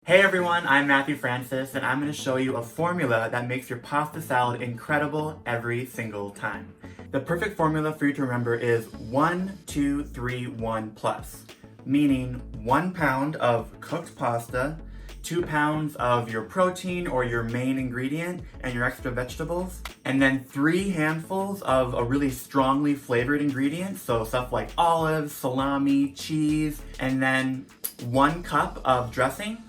Hey everyone, I'm Matthew Francis, and I'm going to show you a formula that makes your pasta salad incredible every single time. The perfect formula for you to remember is 1, 2, 3, 1 plus, meaning 1 pound of cooked pasta, 2 pounds of your protein or your main ingredient and your extra vegetables, and then 3 handfuls of a really strongly flavored ingredient, so stuff like olives, salami, cheese, and then 1 cup of dressing,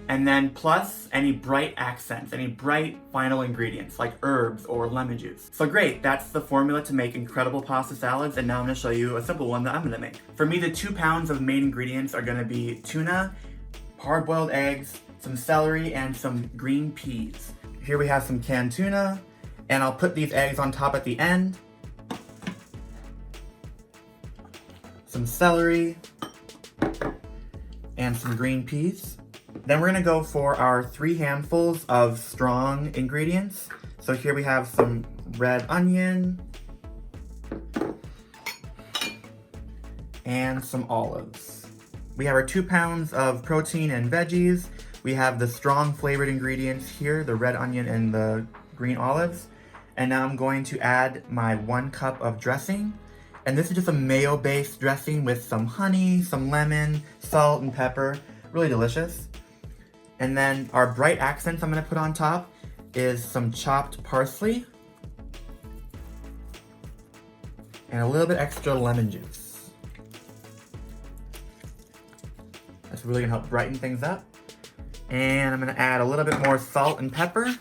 and then plus any bright accents, any bright final ingredients like herbs or lemon juice. So great, that's the formula to make incredible pasta salads, and now I'm gonna show you a simple one that I'm gonna make. For me, the 2 pounds of main ingredients are gonna be tuna, hard-boiled eggs, some celery, and some green peas. Here we have some canned tuna, and I'll put these eggs on top at the end. Some celery, and some green peas. Then we're gonna go for our 3 handfuls of strong ingredients. So here we have some red onion and some olives. We have our 2 pounds of protein and veggies. We have the strong flavored ingredients here, the red onion and the green olives. And now I'm going to add my 1 cup of dressing. And this is just a mayo-based dressing with some honey, some lemon, salt, and pepper. Really delicious. And then our bright accents I'm gonna put on top is some chopped parsley and a little bit extra lemon juice. That's really gonna help brighten things up. And I'm gonna add a little bit more salt and pepper.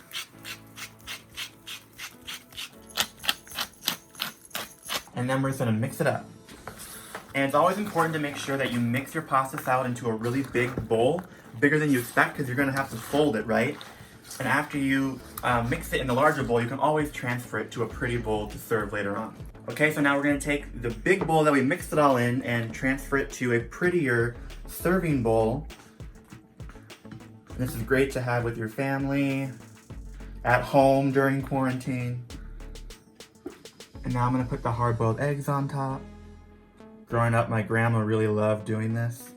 And then we're just gonna mix it up. And it's always important to make sure that you mix your pasta salad into a really big bowl, bigger than you expect, because you're gonna have to fold it, right? And after you mix it in the larger bowl, you can always transfer it to a pretty bowl to serve later on. Okay, so now we're gonna take the big bowl that we mixed it all in and transfer it to a prettier serving bowl. And this is great to have with your family, at home during quarantine. And now I'm gonna put the hard-boiled eggs on top. Growing up, my grandma really loved doing this.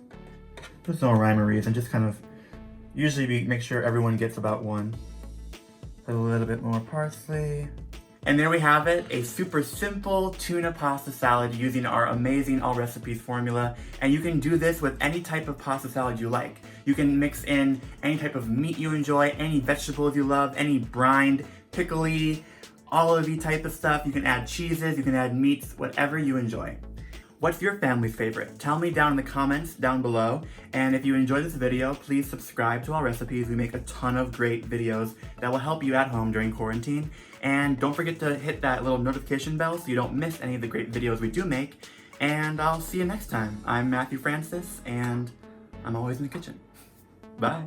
There's no rhyme or reason, just kind of, usually we make sure everyone gets about 1. Put a little bit more parsley. And there we have it, a super simple tuna pasta salad using our amazing Allrecipes formula. And you can do this with any type of pasta salad you like. You can mix in any type of meat you enjoy, any vegetables you love, any brined, pickly, olive-y type of stuff. You can add cheeses, you can add meats, whatever you enjoy. What's your family's favorite? Tell me down in the comments down below. And if you enjoyed this video, please subscribe to Allrecipes. We make a ton of great videos that will help you at home during quarantine. And don't forget to hit that little notification bell so you don't miss any of the great videos we do make. And I'll see you next time. I'm Matthew Francis, and I'm always in the kitchen. Bye.